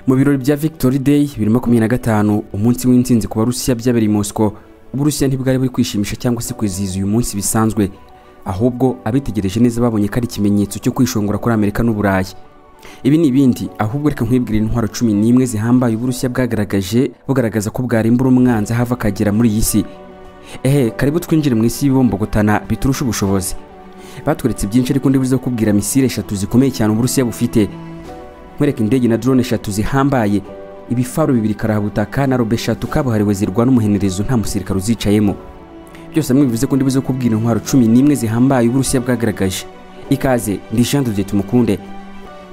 Mu birori bya Victory Day 2025 umunsi w'intsinzi ku Barusiya byabereye i Moscow, Uburusiya ntibwari buri kwishimisha cyangwa se kwizihiza uyu munsi bisanzwe, ahubwo abitegereje neza babonye ko ari ikimenyetso cyo kwishongora kuri Amerika n'Uburayi. Ibi ni ibindi, ahubwo reka nkwibwirire intwaro 11 zihambaye Uburusiya bwagaragaje bugaragaza ko bwarimbura umwanzi hava kagera muri iyi si. Karibu twinjire mu isi y'ibombogotana biturusha ubushobozi. Batweretse byinshi ariko ndibuze kubwira misile 3 zikomeye cyane Uburusiya bufite. Mwereka indege na drone 3 zihambaye, ibifaru 2 karahabutaka na robe 3 kabuhariwe zirwana umuhenerezo nta musirikare uzicayemo. Byose amwe bivuze ko ndibuze kubwira intwaro 11 zihambaye Uburusiya bwagaragaje. Ikaze ndi Jean de Tumukunde.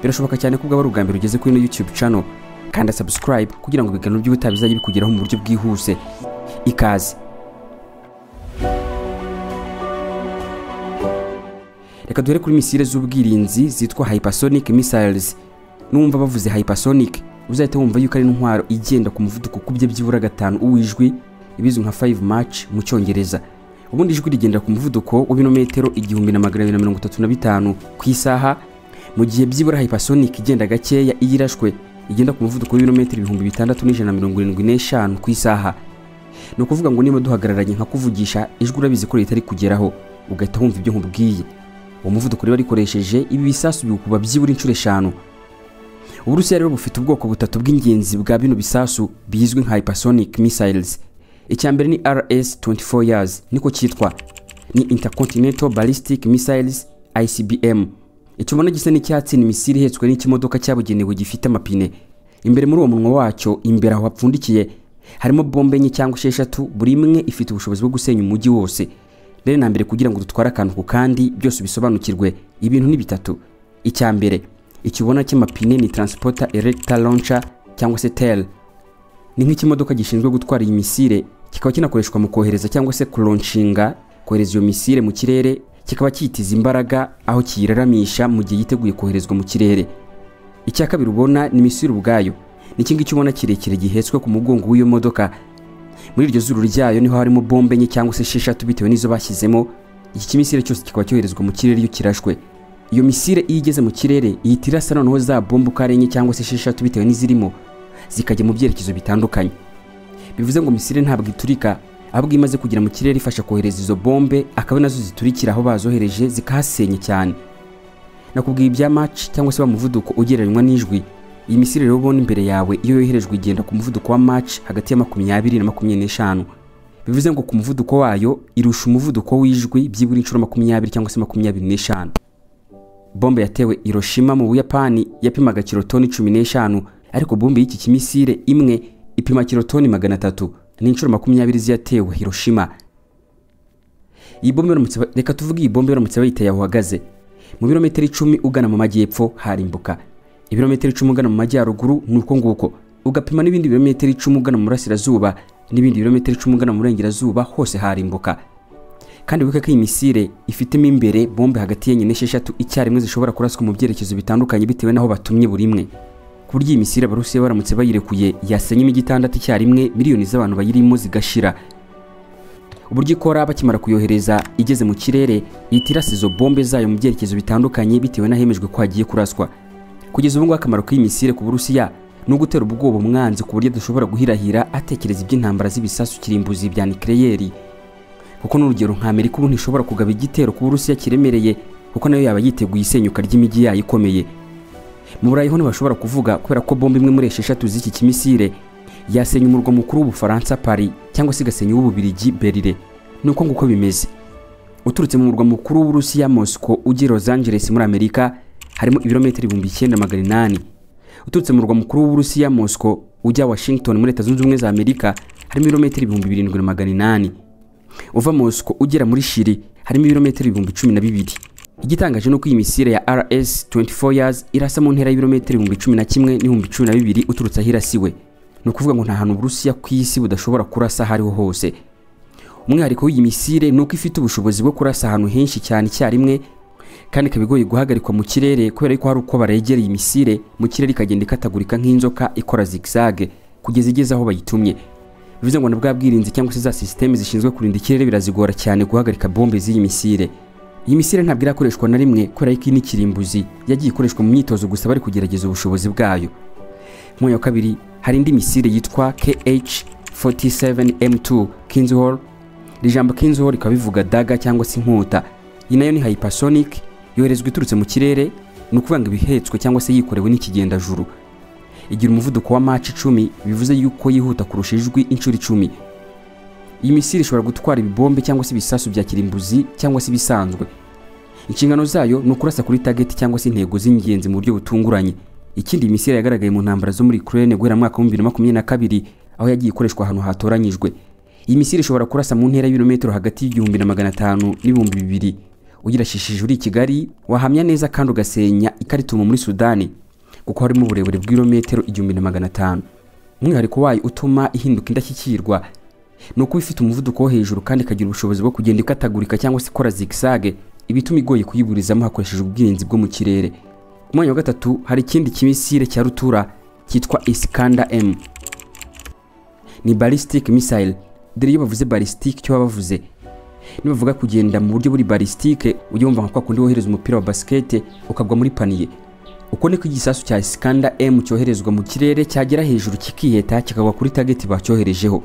Birashoboka cyane ko bwaba rugambira ugeze kuri YouTube channel, kanda subscribe kugira ngo ibiganiro by'ubutabizaje bikugeraho mu buryo bwihuse. Ikaze. Reka duhere kuri misile z'ubwirinzi zitwa hypersonic missiles. Numva bavuze hypersonic uzahita wumva yuko ari intwaro igenda ku muvuduko kubye byibura 5 uwijwi, ibizwe nka 5 Mach mu cyongereza. Ubundi ijwi rigenda ku muvuduko w'ibirometero 1235 ku isaha, mu gihe byibura hypersonic igenda gakeya iyirashwe igenda ku muvuduko w'ibirometero 6175 ku isaha. No kuvuga ngo niba duhagararanye nka kuvugisha ijwi urabizi ko ritari kugeraho, ugahita wumva ibyo nkubwiye. Umuvuduko rero rikoresheje ibi bisasu bikuba byibura inshuro 5. Uburusiya rero bufite ubwoko butatu bw'ingenzi bwa bino bisasu bizwi nka hypersonic missiles. Icyambere ni RS-24 years niko cyitwa, ni Intercontinental Ballistic Missiles ICBM. Icyumona gisa n'icyatsi ni misile ihetswe n'ikimodoka cyabugenewe gifite amapine. Imbere muri uwo munwa wacyo imbere aho hapfundikiye harimo bombe enye cyangwa 6, buri imwe ifite ubushobozi bwo gusenya umujyi wose. Mbere na mbere kugira ngo dutware akantu ku kandi byose bisobanukirwe, ibintu ni bitatu. Icyambere ikibona cy'amapine ni Transporter Erector Launcher cyangwa se TEL. Ni nk'ikimodoka gishinzwe gutwara iyi misile, kikaba kinakoreshwa mu kohereza cyangwa se launchinga, kohereza iyo misile mu kirere, kikaba cyitiza imbaraga aho kiyiraramisha mu gihe yiteguye koherezwa mu kirere. Icya kabiri ubona ni misile ubwayo, ni kingi cyubona kirekire gihetswe ku mugongo w'iyo modoka. Muri iryo zuru ryayo niho harimo bombe enye cyangwa se 6 bitewe n'izo bashyizemo. Iki kimisile cyose kikaba cyoherezwa mu kirere iyo kirashwe. Iyo misile igeze mu kirere iyitirasa noneho za bombe ukarenye cyangwa se 6 bitewe n'izirimo, zikajya mu byerekezo bitandukanye. Bivuze ngo misile ntabwo iturika, ahubwo imaze kugera mu kirere ifasha kohereza izo bombe akaba nazo ziturikira aho bazohereje zikahasenye cyane. Nakubwiye ibya Mach cyangwa se bamuvuduko ugereranywa n'ijwi. Iyi misile rero ubona imbere yawe iyo yoherejwe igenda ku muvuduko wa Mach hagati ya 20 na 25. Bivuze ngo ku muvuduko wayo irusha umuvuduko w'ijwi byibura inshuro 20 cyangwa se 25. Bombe yatewe Hiroshima mu Buyapani yapimaga kilotoni 15, ariko bombe y'iki kimisile imwe ipima kilotoni 300, ni inshuro 20 ziyatewe Hiroshima. Iyi bombe reka tuvuge iyi bombe yaramutse bayiteye aho hagaze mu birometero 10 ugana mu majyepfo harimbuka, ibirometero 10 ugana mu majyaruguru nuko nguko, ugapima n'ibindi birometero 10 ugana mu burasirazuba n'ibindi birometero 10 ugana mu burengerazuba, hose harimbuka. Kandi wibuke ko iyi misile ifitemo imbere bombe hagati y'enye n'6 icyarimwe zishobora kuraswa mu byerekezo bitandukanye bitewe naho batumye buri imwe. Ku buryo iyi misile Abarusiya baramutse bayirekuye yasenya imijyi 6 icyarimwe, miliyoni z'abantu bayirimo zigashira. Uburyo ikora bakimara kuyohereza igeze mu kirere yitirasa izo bombe zayo mu byerekezo bitandukanye bitewe n'ahemejwe ko hagiye kuraswa. Kugeza ubu ngo akamaro k'iyi misile ku Burusiya no gutera ubwoba umwanzi ku buryo dushobora guhirahira atekereza iby'intambara z'ibisasu kirimbuzi bya nucleaire. Kuko n'urugero nka Amerika ubu ntishobora kugaba igitero ku Burusiya kiremereye, kuko nayo yaba yiteguye isenyuka ry'imijyi yayo ikomeye. Mu Burayi ho ntibashobora kuvuga kubera ko bombe imwe muri 6 z'iki kimisile yasenya umurwa mukuru w'Ubufaransa Paris cyangwa se igasenya w'Ububirigi Berlin. Nuko nguko bimeze. Uturutse mu murwa mukuru w'Uburusiya Moscow ujye Los Angeles muri Amerika harimo ibirometero 9800. Uturutse mu murwa mukuru w'Uburusiya Moscow ujya Washington muri Leta Zunze Ubumwe za Amerika harimo ibirometero 7800. Uva Moscow ugera muri Chili harimo ibirometero 12,000. Igitangaje no iyi misile ya RS-24 years irasa mu ntera y'ibirometero 11,000 n'12,000 uturutse ahirasiwe. No kuvuga ngo nta hantu Uburusiya ku isi budashobora kurasa hariho hose. Umwihariko w'iyi misile nuko ifite ubushobozi bwo kurasa ahantu henshi cyane icyarimwe, kandi kabigoye guhagarikwa mu kirere kubera ko hari uko baregereye imisile mu kirere ikagenda ikatagurika nk'inzoka ikora zigzag kugeza igeze aho bayitumye. Bivuze ngo nabwa bwirinzi cyangwa se za systeme zishinzwe kurinda ikirere birazigora cyane guhagarika bombe z'iyi misile. Iyi misile ntabwo irakoreshwa na rimwe kubera ko ni kirimbuzi yagiye ikoreshwa mu myitozo gusa bari kugerageza ubushobozi bwayo. Ku mwanya wa kabiri hari indi misile yitwa KH-47M2 Kinsehol. Iri jambo Kinsehol rikaba bivuga daga cyangwa se inkota. Iyi nayo ni hypersonic, yoherezwa iturutse mu kirere, ni ukuvuga ngo ibihetswe cyangwa se yikorewe n'ikigendajuru. Igira umuvuduko wa Mach 10, bivuze yuko yihuta kurusha ijwi inshuro 10. Iyi misile ishobora gutwara ibibombe cyangwa se ibisasu bya kirimbuzi cyangwa se bisanzwe. Inshingano zayo ni ukurasa kuri target cyangwa se intego z'ingenzi mu buryo butunguranye. Ikindi misile yagaragaye mu ntambara zo muri Ukraine guhera mu mwaka wa 2022 aho yagiye ikoreshwa ahantu hatoranyijwe. Iyi misile ishobora kurasa mu ntera y'ibirometero hagati y'1500 n'ibihumbi 2000. Ugirashishije uri Kigali wahamya neza kandi ugasenya ikaritumo muri Sudani kuko harimo uburebure bw'ibirometero 1500. Umwihariko wayo utuma ihinduka indashyikirwa nuko ifite umuvuduko wo hejuru kandi ikagira ubushobozi bwo kugenda ikatagurika cyangwa se ikora zigzag, ibituma igoye kuyiburizamo hakoreshejwe ubwirinzi bwo mu kirere. Ku mwanya wa gatatu hari ikindi kimisile cya rutura cyitwa Iskander-M. Ni ballistic missile. Dore iyo bavuze ballistic cyo bavuze, nibavuga kugenda mu buryo buri ballistic, ujye wumva nka kundi wohereza umupira wa basket ukagwa muri paniye. Uko niko igisasu cya Iskander-M cyoherezwa mu kirere cyagera hejuru kikiheta kikagwa kuri target bacyoherejeho.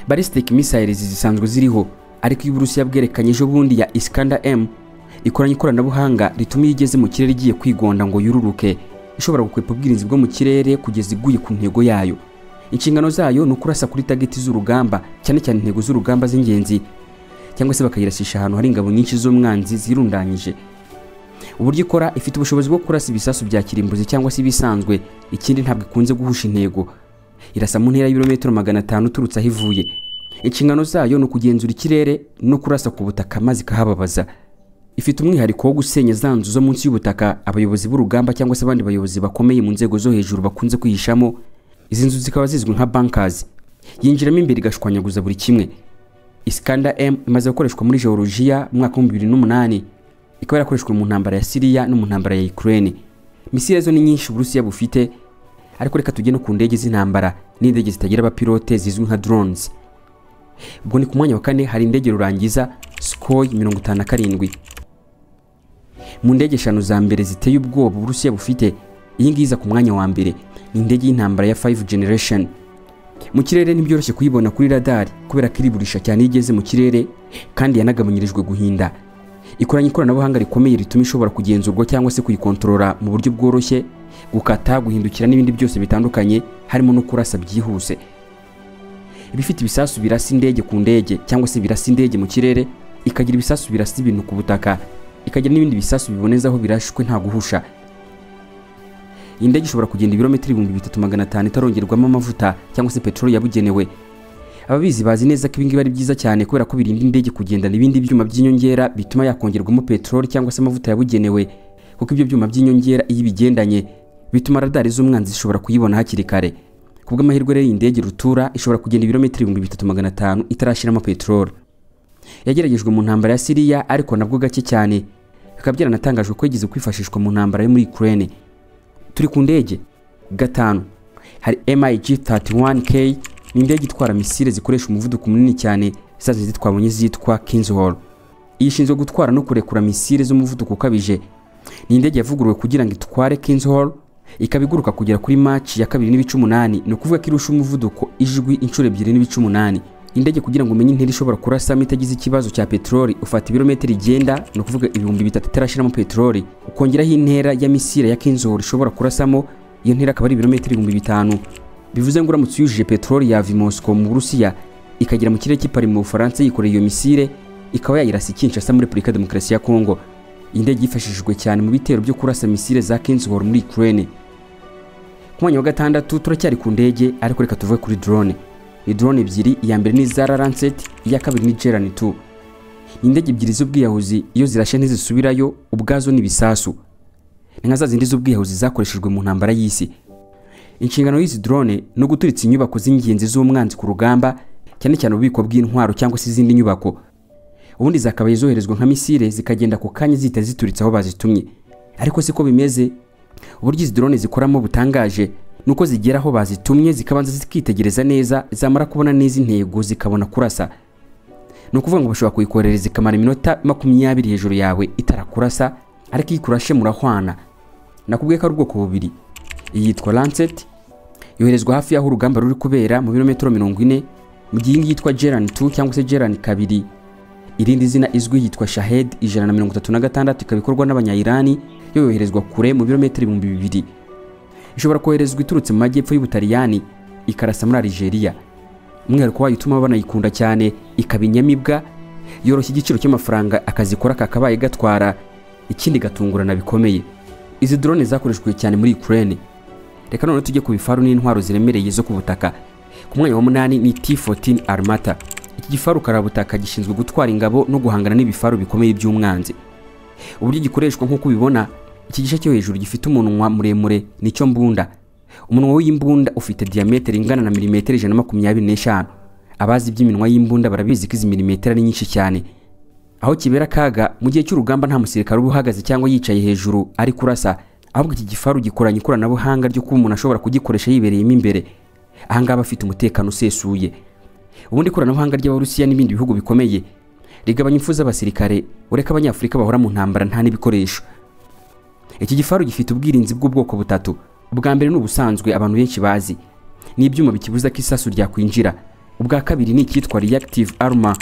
Ballistic missiles zisanzwe ziriho, ariko y'Uburusiya bwerekanye ejo bundi ya Iskander-M ikoranye ikoranabuhanga rituma igeze mu kirere igiye kwigonda ngo yururuke, ishobora gukwepa ubwirinzi bwo mu kirere kugeza iguye ku ntego yayo. Inshingano zayo ni ukurasa kuri target z'urugamba, cyane cyane intego z'urugamba z'ingenzi, cyangwa se bakayirasisha ahantu hari ingabo nyinshi z'umwanzi zirundanyije. Uburyo ikora, ifite ubushobozi bwo kurasa ibisasu bya kirimbuzi cyangwa se bisanzwe. Ikindi ntabwo ikunze guhusha intego, irasa mu ntera y'ibirometero 500 turutse aho ivuye. Inshingano zayo ni ukugenzura ikirere no kurasa ku butaka maze kahababaza. Ifite umwihariko wo gusenya zanzu zo munsi y'ubutaka abayobozi b'urugamba cyangwa se abandi bayobozi bakomeye mu nzego zo hejuru bakunze kwihishamo. Izi nzu zikaba zizwi nka bunkers. Yinjiramo imbere igashwanyaguza buri kimwe. Iskander-M imaze gukoreshwa muri Georgia mu mwaka wa 2008, ikaba yarakoreshwa mu ntambara ya Syria no mu ntambara ya Ukraine. Misile zo ni nyinshi Uburusiya bufite, ariko reka tujye no ku ndege z'intambara n'indege zitagira abapilote zizwi nka drones. Ubwo ni ku mwanya wa kane hari indege rurangiza Sukhoi 57. Mu ndege 5 za mbere ziteye ubwoba Uburusiya bufite, iyi ngiza ku mwanya wa mbere ni indege y'intambara ya 5 generation. Mu kirere ntibyoroshye kuyibona kuri radar kubera ko iriburisha cyane igeze mu kirere kandi yanagabanyirijwe guhinda. Ikoranye ikoranabuhanga rikomeye rituma ishobora kugenzurwa cyangwa se kuyikontorora mu buryo bworoshye, gukata, guhindukira n'ibindi byose bitandukanye, harimo no kurasa byihuse. Ibifite ibisasu birasa indege ku ndege cyangwa se birasa indege mu kirere, ikagira ibisasu birasa ibintu ku butaka, ikagira n'ibindi bisasu biboneza aho birashwe nta guhusha. Indege ishobora kugenda ibirometero 3500 itarongerwamo amavuta cyangwa se petroli yabugenewe. Ababizi bazi neza ko ibingibi ari byiza cyane kubera ko birinda indege kugenda n'ibindi byuma by'inyongera bituma yakongerwamo petroli cyangwa se amavuta yabugenewe, kuko ibyo byuma by'inyongera iyo bigendanye bituma radar z'umwanzi zishobora kuyibona hakiri kare. Kubwo amahirwe rero indege rutura ishobora kugenda ibirometero 3500 itarashiramo petroli. Yageragejwe mu ntambara ya Syria ariko nabwo gake cyane, bikaba byaranatangajwe ko yagize kwifashishwa mu ntambara yo muri Ukraine. Turi ku ndege gatanu hari MiG-31K, ni indege itwara misile zikoresha umuvuduko munini cyane, zaje zitwabonye zitwa Kinsehol. Iyi ishinzwe gutwara no kurekura misile z'umuvuduko ukabije. Ni indege yavuguruwe kugira ngo itware Kinsehol, ikabiguruka kugera kuri Mach ya 2.8, no kuvuga ko irusha umuvuduko ijwi inshuro 2.8. Indege kugira ngo umenye intera ishobora kurasa mitagize ikibazo cya petroli, ufata ibirometero igenda, no kuvuga 3000 itarashiramo petroli, ukongeraho intera ya misile ya Kinsehol ishobora kurasamo, iyo ntera akaba ari ibirometero 5000. Bivuze ngo uramutse yujuje petroli ya Moscow mu Burusiya ikagira mu kirere cy'Ipari mu Bufaransa yikoreye iyo misile, ikaba yayirasa Kinshasa muri Repubulika Demokarasi ya Kongo. Indege yifashishijwe cyane mu bitero byo kurasa misile za Kinsehol muri Ukraine. Ku mwanya wa gatandatu turacyari ku ndege, ariko reka tuvuge kuri drone. Ni drone ebyiri, iya mbere ni Zara Lancet, iya kabiri ni Geran 2. Ni indege ebyiri z'ubwiyahuzi, iyo zirashe ntizisubirayo ubwazo n'ibisasu. Ni nka za zindi z'ubwiyahuzi zakoreshejwe mu ntambara y'isi. Inshingano y'izi drone no guturitsa inyubako z'ingenzi z'umwanzi ku rugamba, cyane cyane ububiko bw'intwaro cyangwa se izindi nyubako. Ubundi zakabaye zoherezwa nka misile zikagenda ku kanya zita zituritsa aho bazitumye. Ariko siko bimeze. Uburyo izi drone zikoramo butangaje nuko zigera aho bazitumye zikabanza zikitegereza neza, zamara kubona neza intego zikabona kurasa. No kuvuga ngo bashobora kuyikorereza ikamara iminota 20 hejuru yawe itarakurasa, ariko ikurashe murahwana. Nakubwiye ko ari ubwoko bubiri. Iyi yitwa Lancet, yoherezwa hafi y'aho urugamba ruri kubera mu birometero 40, mu gihe iyi yitwa Geran 2 cyangwa se Geran 2. Irindi zina izwi yitwa Shahed 136 ikabikorwa n'abanya-Irani, yoherezwa kure mu birometero 2000. Ishobora koherezwa iturutse mu majyepfo y'Ubutaliyani ikarasa muri Algeria. Umwihariko wayo utuma banayikunda cyane, ikabinyamibwa, yoroshya igiciro cy'amafaranga akazikora kakabaye gatwara, ikindi gatungurana bikomeye. Izi drone zakoreshwe cyane muri Ukraine. Reka none tujye ku bifaru n'intwaro ziremereye zo ku butaka. Ku mwanya wa 8 ni T14 Armata. Iki gifaru karabutaka gishinzwe gutwara ingabo no guhangana n'ibifaru bikomeye by'umwanzi. Uburyo gikoreshwa nk'uko ubibona, iki gice cyo hejuru gifite umunwa muremure nicyo mbunda. Umunwa w'imbunda ufite diameter ingana na milimetero 125. Abazi by'iminwa y'imbunda barabizi ko izi milimetero ari nyinshi cyane. Aho kibera kaga mu gihe cy'urugamba nta musirikare ubuhagaze cyangwa yicaye hejuru ari kurasa, ahubwo iki gifaru gikoranye ikoranabuhanga ryo kuba umuntu ashobora kugikoresha yibereyemo imbere. Ahangaba afite umutekano usesuye. Ubundi ikoranabuhanga ry'Abarusiya n'ibindi bihugu bikomeye rigabanya impfu z'abasirikare, ureka abanyafrika bahora mu ntambara nta n'ibikoresho. Iki gifaru gifite ubwirinzi bw'ubwoko butatu. Ubwa mbere n'ubusanzwe abantu benshi bazi, ni ibyuma bikibuza ko isasu rya kwinjira. Ubwa kabiri ni icyitwa reactive armor,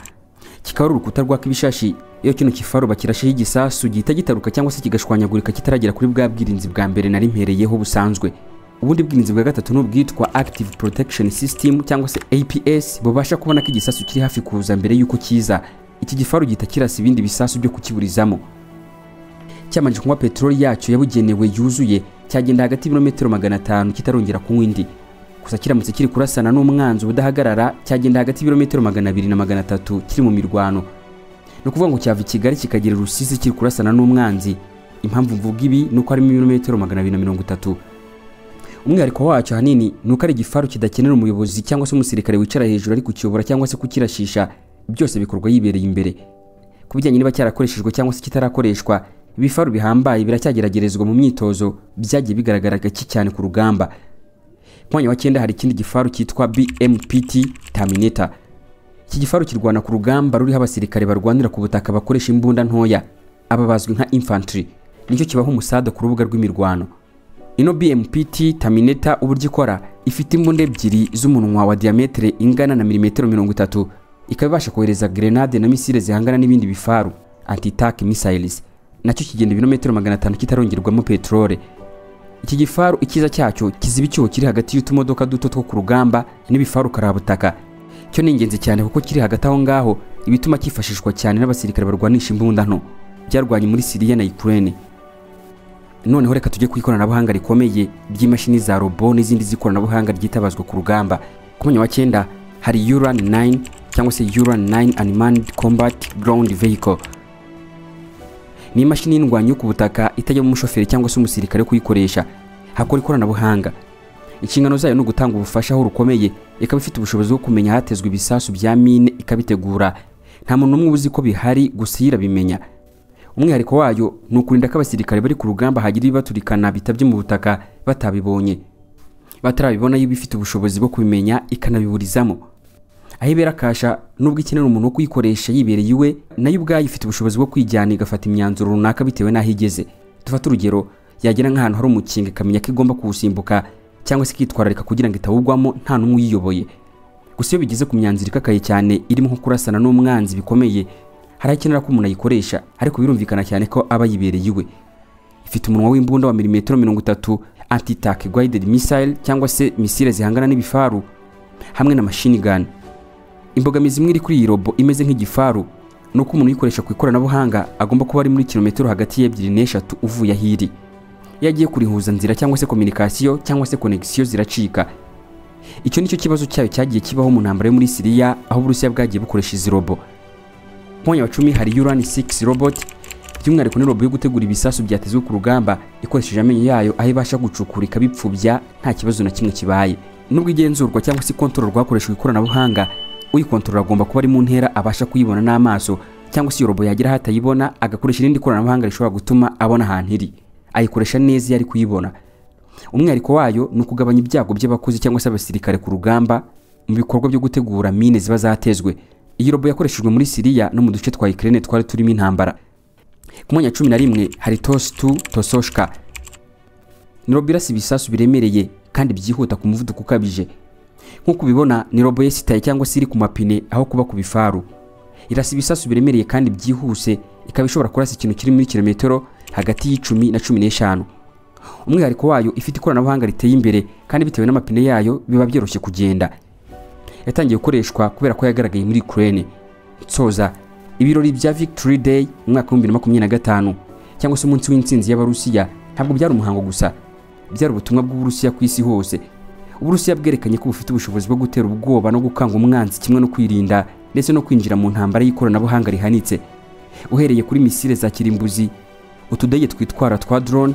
kikaba urukuta rw'akibishashi. Iyo kino kifaru bakirasheho igisasu gihita gitaruka cyangwa se kigashwanyagurika kitaragera kuri bwa bwirinzi bwa mbere nari mpereyeho busanzwe. Ubundi bwirinzi bwa gatatu n'ubwitwa active protection system cyangwa se APS, bubasha kubona ko igisasu kiri hafi kuza mbere yuko kiza. Iki gifaru gihita kirasa ibindi bisasu byo kukiburizamo. Cyamanje kunywa petroli yacyo yabugenewe yuzuye, cyagenda hagati y'ibirometero 500 kitarongera kunywa indi. Gusa kiramutse kiri kurasana n'umwanzi ubudahagarara, cyagenda hagati y'ibirometero 200 na 300 kiri mu mirwano. No kuvuga ngo cyava Kigali kikagira Rusizi kiri kurasana n'umwanzi. Impamvu mvuga ibi nuko ari mu birometero 230. Umwihariko wacyo hanini nuko ari igifaru kidakenera umuyobozi cyangwa se umusirikare wicara hejuru ari kukiyobora cyangwa se kukirashisha, byose bikorwa yibereye imbere. Kubijyanye niba cyarakoreshejwe cyangwa se kitarakoreshwa, ibifaru bihambaye biracyageragerezwa mu myitozo, byagiye bigaragara gake cyane ku rugamba. Mwanya wa 9 hari ikindi gifaru cyitwa BMPT Terminator. Iki gifaru kirwana ku rugamba ruriho abasirikare barwanira ku butaka bakoresha imbunda ntoya, aba bazwi nka infantry. Nicyo kibaho umusada ku rubuga rw'imirwano. Ino BMPT Terminator uburyo ikora, ifite imbunda ebyiri z'umunwa wa diameter ingana na milimetero 30, ikabasha kohereza grenade na misile zihangana n'ibindi bifaru, anti-tank missiles. Nacyo kigenda ibirometero 500 kitarongerwamo petrole. Iki gifaru ikiza cyacyo kiziba icyuho kiri hagati y'utumodoka duto two ku rugamba n'ibifaru karabutaka. Cyo ni ingenzi cyane kuko kiri hagati aho ngaho, ibituma kifashishwa cyane n'abasirikare barwanisha imbunda nto byarwanye muri Syria na Ukraine. Noneho reka tujye kwikoranabuhanga rikomeye by'imashini za robot n'izindi zikoranabuhanga ryitabazwa ku rugamba. Ku mwanya wa 9 hari Uran 9 cyangwa se Uran 9 Unmanned Combat Ground Vehicle. Ni imashini y'indwanyi ku butaka itajya mu mushoferi cyangwa se umusirikare kuyikoresha, hakora ikoranabuhanga. Inshingano zayo no gutanga ubufasha aho rukomeye, ikaba ifite ubushobozi bwo kumenya hatezwe ibisasu bya mine ikabitegura. Nta muntu umwe uzi ko bihari, gusa irabimenya. Umwihariko wayo ni ukurinda ko abasirikare bari ku rugamba hagira ibibaturikana bitabye mu butaka batabibonye. Batarabibona y'ibifite ubushobozi bwo kubimenya ikanabiburizamo. Ahibera kasha nubwo ikenera umuntu wo kuyikoresha yibereye iwe, nayo ubwayo ifite ubushobozi bwo kwijyana igafata imyanzuro runaka bitewe n'aho igeze. Dufata urugero, yagera nk'ahantu hari umukinga ikamenya ko igomba kuwusimbuka cyangwa se kitwararika kugira ngo itawugwamo nta n'umwe uyiyoboye. Gusa iyo bigeze ku myanzuro ikakaye cyane irimo nko kurasana n'umwanzi bikomeye, harakenera ko umuntu ayikoresha, ariko birumvikana cyane ko aba yibereye iwe. Ifite umunwa w'imbunda wa milimetero 30, anti-tank guided missile cyangwa se misile zihangana n'ibifaru, hamwe na machine gun. Imbogamizi imwe iri kuri iyi robo imeze nk'igifaru nuko umuntu uyikoresha ku ikoranabuhanga agomba kuba ari muri kilometero hagati y'ebyiri n'eshatu uvuye ahiri. Yagiye kurihuza nzira cyangwa se communication cyangwa se connection ziracika. Icyo nicyo kibazo cyayo cyagiye kibaho mu ntambara yo muri Syria, aho Uburusiya bwagiye bukoresha izi robo. Mwanya wa 10 hari Uran 6 robot, by'umwihariko ni robo yo gutegura ibisasu byatezwe ku rugamba ikoresheje amenyo yayo, aho ibasha gucukura ikabipfubya nta kibazo na kimwe kibaye. Nubwo igenzurwa cyangwa se control rwakoreshejwe ikoranabuhanga, uyikontorora agomba kuba ari mu ntera abasha kuyibona n'amaso, cyangwa se iyo robo yagira hatayibona agakoresha irindi koranabuhanga rishobora gutuma abona ahantu iri, ayikoresha neza yari kuyibona. Umwihariko wayo ni ukugabanya ibyago by'abakozi cyangwa se abasirikare ku rugamba mu bikorwa byo gutegura mine ziba zatezwe. Iyi robo yakoreshejwe muri Syria no mu duce twa Ukraine twari turimo intambara. Ku mwanya 11 hari TOS 2 Tososhka. ni robo irasa ibisasu biremereye kandi byihuta ku muvuduko ukabije. Nk'uko ubibona ni robo yesitaye cyangwa se iri ku mapine aho kuba ku bifaru. Irasa ibisasu biremereye kandi byihuse, ikaba ishobora kurasa ikintu kiri muri kilometero hagati y'10 na 15. Umwihariko wayo ifite ikoranabuhanga riteye imbere kandi bitewe n'amapine yayo biba byoroshye kugenda. Yatangiye gukoreshwa kubera ko yagaragaye muri Ukraine. Tsoza ibirori bya Victory Day mu mwaka wa 2025 cyangwa se umunsi w'intsinzi y'Abarusiya ntabwo byari umuhango gusa, byari ubutumwa bw'Uburusiya ku isi hose. Uburusiya bwerekanye ko bufite ubushobozi bwo gutera ubwoba no gukanga umwanzi kimwe no kwirinda ndetse no kwinjira mu ntambara y'ikoranabuhanga rihanitse. Uhereye kuri misile za kirimbuzi, utudege twitwara twa drone,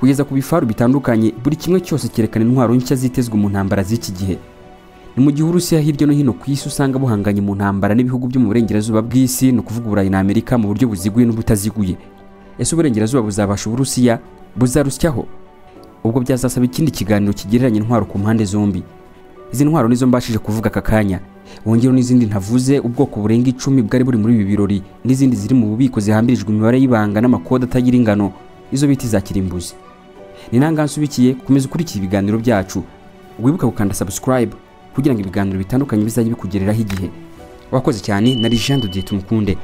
kugeza ku bifaru bitandukanye, buri kimwe cyose cyerekana intwaro nshya zitezwe mu ntambara z'iki gihe. Ni mu gihe Urusiya hirya no hino ku isi usanga buhanganye mu ntambara n'ibihugu byo mu burengerazuba bw'isi, no kuvuga Burayi na Amerika mu buryo buziguye n'ubutaziguye. Ese uburengerazuba buzabasha Uburusiya buzarusyaho? Ubwo byazasaba ikindi kiganiro kigereranya intwaro ku mpande zombi. Izi ntwaro nizo mbashije kuvuga aka kanya. Wongero n'izindi ntavuze ubwoko burenga 10 bwari buri muri ibi birori, n'izindi ziri mu bubiko zihambirijwe imibare y'ibanga n'amakode atagira ingano, izo biti za kirimbuzi. Ni nangansubikiye komeza ukurikira ibiganiro byacu. Wibuka gukanda subscribe kugira ngo ibiganiro bitandukanye bizajye bikugereraho igihe. Wakoze cyane, na Jean de Dieu Tumukunde.